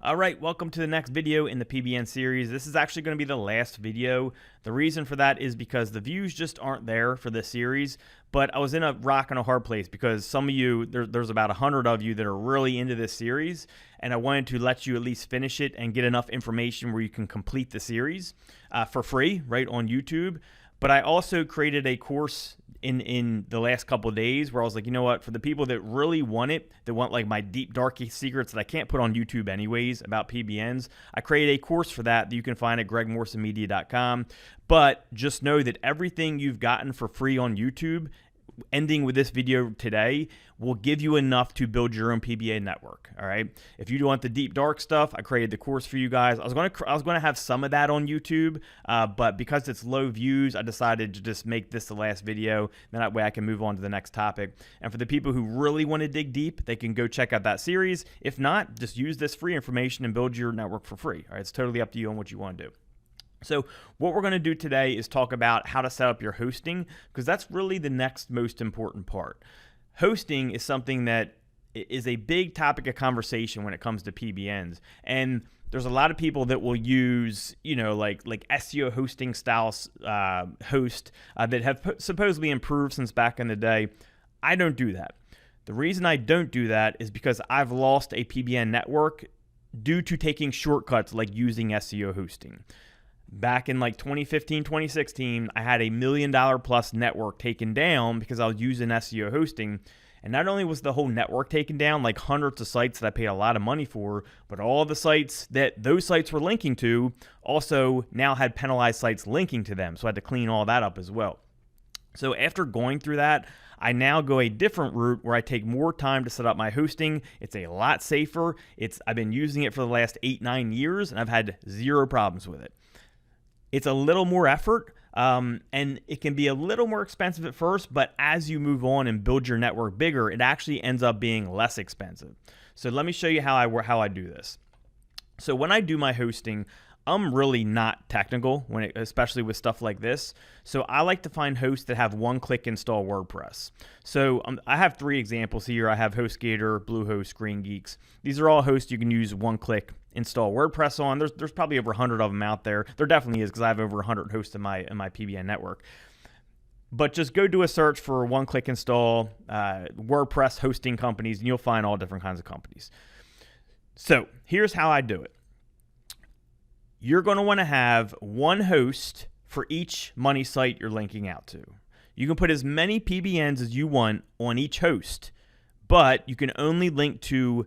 All right, welcome to the next video in the PBN series. This is actually going to be the last video. The reason for that is because the views just aren't there for this series, but I was in a rock and a hard place because some of you, there's about 100 of you that are really into this series, and I wanted to let you at least finish it and get enough information where you can complete the series for free, right, on YouTube. But I also created a course in the last couple of days where I was like, you know what, for the people that really want it, that want like my deep, dark secrets that I can't put on YouTube anyways about PBNs, I created a course for that you can find at gregmorsonmedia.com. But just know that everything you've gotten for free on YouTube, ending with this video today, will give you enough to build your own PBN network. All right. If you want the deep dark stuff, I created the course for you guys. I was going to have some of that on YouTube, but because it's low views, I decided to just make this the last video. Then that way I can move on to the next topic. And for the people who really want to dig deep, they can go check out that series. If not, just use this free information and build your network for free. All right. It's totally up to you on what you want to do. So what we're going to do today is talk about how to set up your hosting, because that's really the next most important part. Hosting is something that is a big topic of conversation when it comes to PBNs. And there's a lot of people that will use, like SEO hosting styles host that have supposedly improved since back in the day. I don't do that. The reason I don't do that is because I've lost a PBN network due to taking shortcuts like using SEO hosting. Back in like 2015, 2016, I had $1 million plus network taken down because I was using SEO hosting. And not only was the whole network taken down, like hundreds of sites that I paid a lot of money for, but all the sites that those sites were linking to also now had penalized sites linking to them. So I had to clean all that up as well. So after going through that, I now go a different route where I take more time to set up my hosting. It's a lot safer. I've been using it for the last 8-9 years, and I've had zero problems with it. It's a little more effort, and it can be a little more expensive at first, but as you move on and build your network bigger, it actually ends up being less expensive. So let me show you how I do this. So when I do my hosting, I'm really not technical, especially with stuff like this. So I like to find hosts that have one-click install WordPress. So I have 3 examples here. I have HostGator, Bluehost, GreenGeeks. These are all hosts you can use one-click install WordPress on. There's probably over 100 of them out there. There definitely is, because I have over 100 hosts in my PBN network. But just go do a search for one-click install WordPress hosting companies, and you'll find all different kinds of companies. So here's how I do it. You're going to want to have one host for each money site you're linking out to. You can put as many PBNs as you want on each host, but you can only link to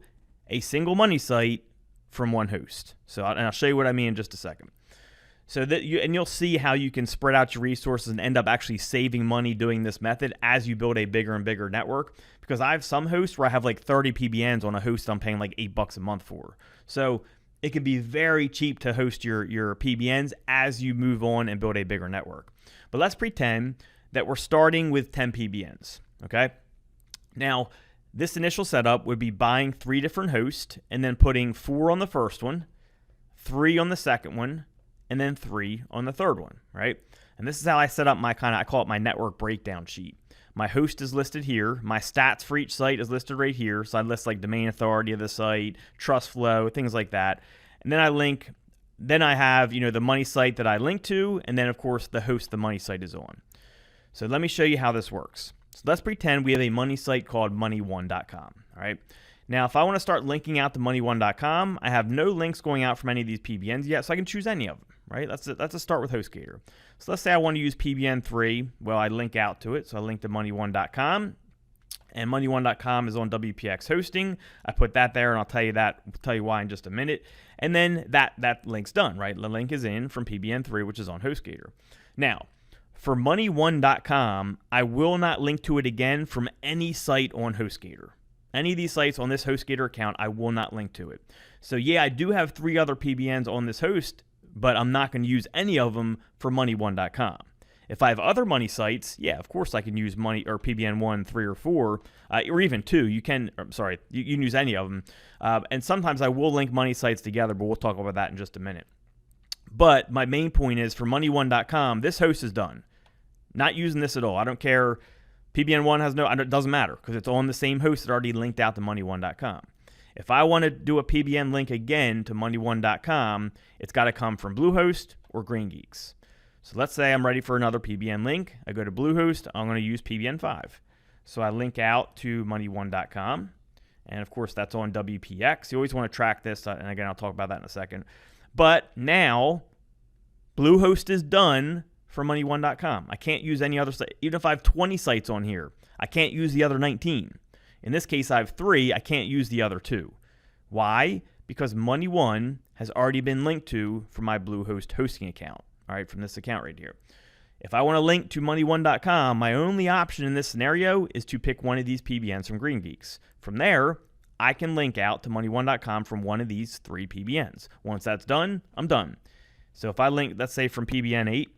a single money site from one host. So, and I'll show you what I mean in just a second. So that you'll see how you can spread out your resources and end up actually saving money doing this method as you build a bigger and bigger network. Because I have some hosts where I have like 30 PBNs on a host I'm paying like $8 a month for. So it can be very cheap to host your PBNs as you move on and build a bigger network. But let's pretend that we're starting with 10 PBNs, okay? Now, this initial setup would be buying 3 different hosts and then putting 4 on the first one, 3 on the second one, and then 3 on the third one, right? And this is how I set up my I call it my network breakdown sheet. My host is listed here. My stats for each site is listed right here. So I list like domain authority of the site, trust flow, things like that. And then I have, the money site that I link to, and then of course the host the money site is on. So let me show you how this works. So let's pretend we have a money site called money1.com, all right? Now, if I want to start linking out to money1.com, I have no links going out from any of these PBNs yet, so I can choose any of them, right? That's a start with HostGator. So let's say I want to use PBN 3. Well, I link out to it, so I link to money1.com, and money1.com is on WPX hosting. I put that there, and I'll tell you why in just a minute. And then that link's done, right? The link is in from PBN 3, which is on HostGator. Now, for money1.com, I will not link to it again from any site on HostGator. Any of these sites on this HostGator account, I will not link to it. So yeah, I do have 3 other PBNs on this host, but I'm not going to use any of them for money1.com. If I have other money sites, yeah, of course I can use money or PBN 1, 3, or 4, or even 2. You can use any of them. And sometimes I will link money sites together, but we'll talk about that in just a minute. But my main point is for money1.com, this host is done. Not using this at all. I don't care. PBN1 has it doesn't matter because it's on the same host that already linked out to money1.com. If I want to do a PBN link again to money1.com, it's got to come from Bluehost or GreenGeeks. So let's say I'm ready for another PBN link. I go to Bluehost. I'm going to use PBN5. So I link out to money1.com. And of course, that's on WPX. You always want to track this. And again, I'll talk about that in a second. But now, Bluehost is done for money1.com. I can't use any other site. Even if I have 20 sites on here, I can't use the other 19. In this case, I have 3. I can't use the other 2. Why? Because Money1 has already been linked to from my Bluehost hosting account. All right, from this account right here. If I want to link to money1.com, my only option in this scenario is to pick one of these PBNs from GreenGeeks. From there, I can link out to money1.com from one of these 3 PBNs. Once that's done, I'm done. So if I link, let's say from PBN 8,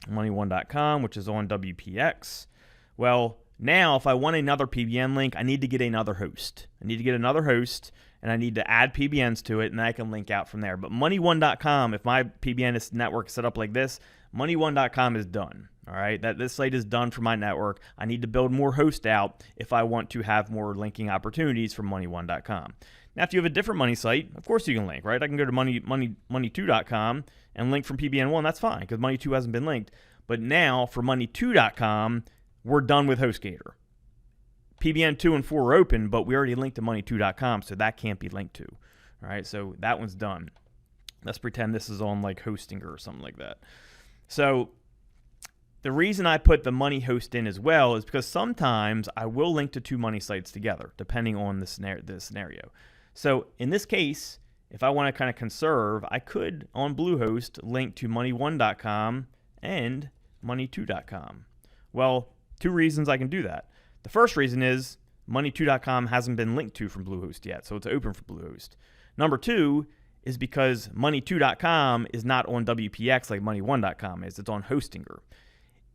money1.com, which is on WPX, well, now if I want another PBN link, I need to get another host. I need to get another host, and I need to add PBNs to it, and I can link out from there. But money1.com, if my PBN network is set up like this, money1.com is done. All right, this site is done for my network. I need to build more hosts out if I want to have more linking opportunities from money1.com. Now, if you have a different money site, of course you can link, right? I can go to money2.com and link from PBN1. That's fine because Money2 hasn't been linked. But now for money2.com, we're done with HostGator. PBN 2 and 4 are open, but we already linked to money2.com, so that can't be linked to. All right, so that one's done. Let's pretend this is on like Hostinger or something like that. So the reason I put the money host in as well is because sometimes I will link to 2 money sites together, depending on the scenario. So in this case, if I want to kind of conserve, I could, on Bluehost, link to money1.com and money2.com. Well, 2 reasons I can do that. The first reason is money2.com hasn't been linked to from Bluehost yet, so it's open for Bluehost. Number 2 is because money2.com is not on WPX like money1.com is. It's on Hostinger.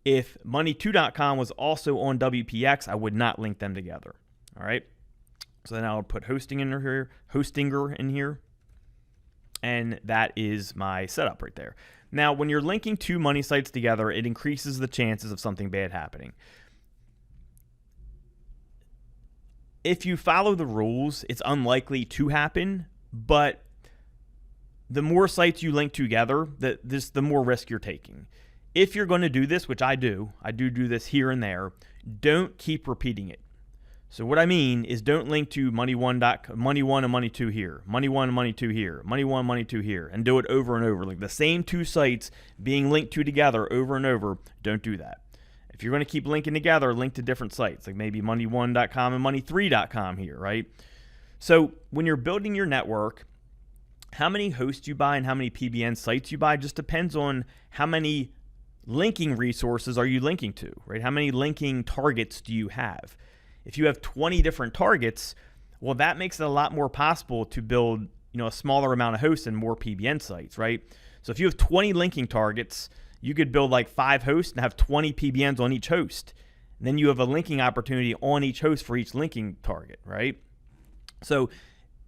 If money2.com was also on WPX, I would not link them together. All right? So then I'll put Hostinger in here, and that is my setup right there. Now, when you're linking 2 money sites together, it increases the chances of something bad happening. If you follow the rules, it's unlikely to happen, but the more sites you link together, the more risk you're taking. If you're going to do this, which I do this here and there, don't keep repeating it. So what I mean is don't link to money1 and money2 here, money1 and money2 here, money1, money2 here, and do it over and over. Like the same 2 sites being linked to together over and over, don't do that. If you're going to keep linking together, link to different sites, like maybe money1.com and money3.com here, right? So when you're building your network, how many hosts you buy and how many PBN sites you buy just depends on how many linking resources are you linking to, right? How many linking targets do you have? If you have 20 different targets, well, that makes it a lot more possible to build, a smaller amount of hosts and more PBN sites, right? So if you have 20 linking targets, you could build like 5 hosts and have 20 PBNs on each host. And then you have a linking opportunity on each host for each linking target, right? So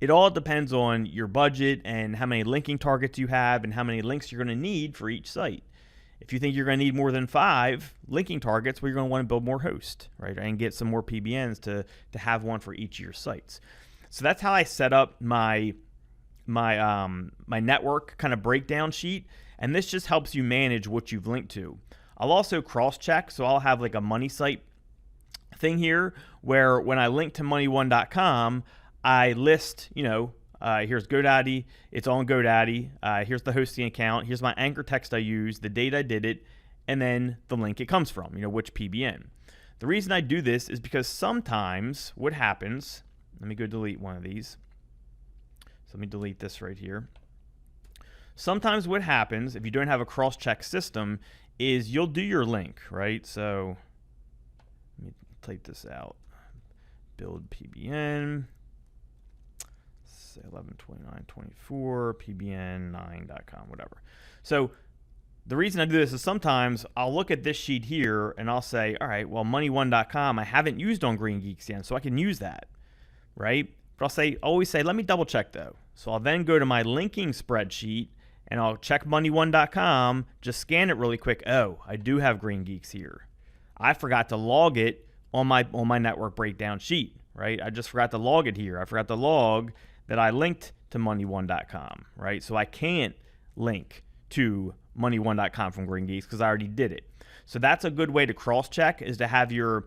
it all depends on your budget and how many linking targets you have and how many links you're going to need for each site. If you think you're going to need more than 5 linking targets, well, you're going to want to build more hosts, right? And get some more PBNs to have one for each of your sites. So that's how I set up my network kind of breakdown sheet. And this just helps you manage what you've linked to. I'll also cross-check. So I'll have like a money site thing here where when I link to money1.com, I list, here's GoDaddy, it's on GoDaddy, here's the hosting account, here's my anchor text I used, the date I did it, and then the link it comes from, which PBN. The reason I do this is because sometimes what happens, let me go delete one of these. So let me delete this right here. Sometimes what happens if you don't have a cross-check system is you'll do your link, right? So let me type this out. Build PBN. 112924 pbn9.com, whatever. So the reason I do this is sometimes I'll look at this sheet here and I'll say, all right, well, money1.com I haven't used on GreenGeeks yet, so I can use that, right? But I'll always say, let me double check though. So I'll then go to my linking spreadsheet and I'll check money1.com, just scan it really quick. Oh, I do have GreenGeeks here. I forgot to log it on my network breakdown sheet. right? I just forgot to log it here. I forgot to log that I linked to money1.com, right? So I can't link to money1.com from Green Geeks because I already did it. So that's a good way to cross-check, is to have your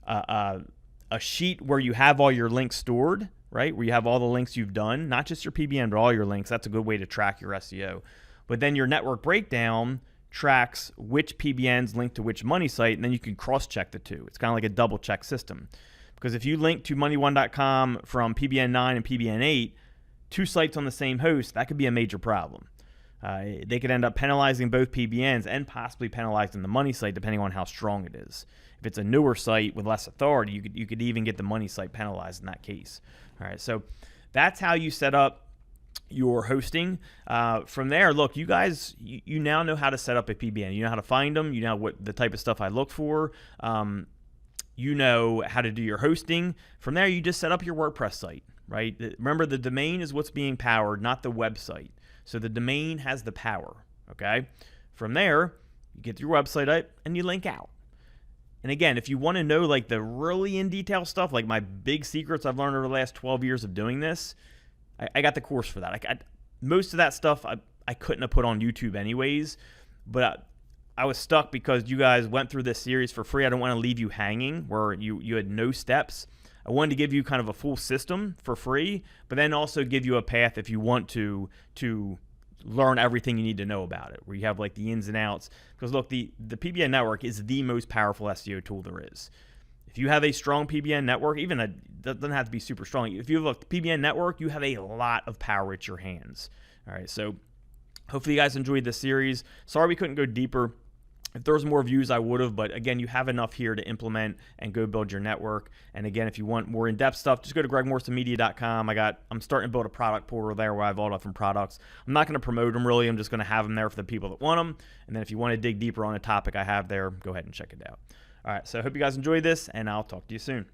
a sheet where you have all your links stored, right? Where you have all the links you've done, not just your PBN, but all your links. That's a good way to track your SEO. But then your network breakdown tracks which PBNs link to which money site, and then you can cross-check the two. It's kind of like a double-check system. Because if you link to money1.com from PBN 9 and PBN 8, two sites on the same host, that could be a major problem. They could end up penalizing both PBNs and possibly penalizing the money site depending on how strong it is. If it's a newer site with less authority, you could even get the money site penalized in that case. All right, so that's how you set up your hosting. From there, look, you guys, you now know how to set up a PBN. You know how to find them. You know what the type of stuff I look for. You know how to do your hosting. From there, you just set up your WordPress site, right? Remember, the domain is what's being powered, not the website. So the domain has the power, okay? From there, you get your website up and you link out. And again, if you want to know like the really in detail stuff, like my big secrets I've learned over the last 12 years of doing this, I got the course for that. Most of that stuff I couldn't have put on YouTube anyways, but I was stuck because you guys went through this series for free. I don't want to leave you hanging where you had no steps. I wanted to give you kind of a full system for free, but then also give you a path if you want to learn everything you need to know about it, where you have like the ins and outs. Because look, the PBN network is the most powerful SEO tool there is. If you have a strong PBN network, that doesn't have to be super strong. If you have a PBN network, you have a lot of power at your hands. All right, so hopefully you guys enjoyed this series. Sorry we couldn't go deeper. If there was more views, I would have, but again, you have enough here to implement and go build your network. And again, if you want more in-depth stuff, just go to gregmorrisonmedia.com. I'm starting to build a product portal there where I have all different products. I'm not going to promote them really. I'm just going to have them there for the people that want them. And then if you want to dig deeper on a topic I have there, go ahead and check it out. All right, so I hope you guys enjoyed this, and I'll talk to you soon.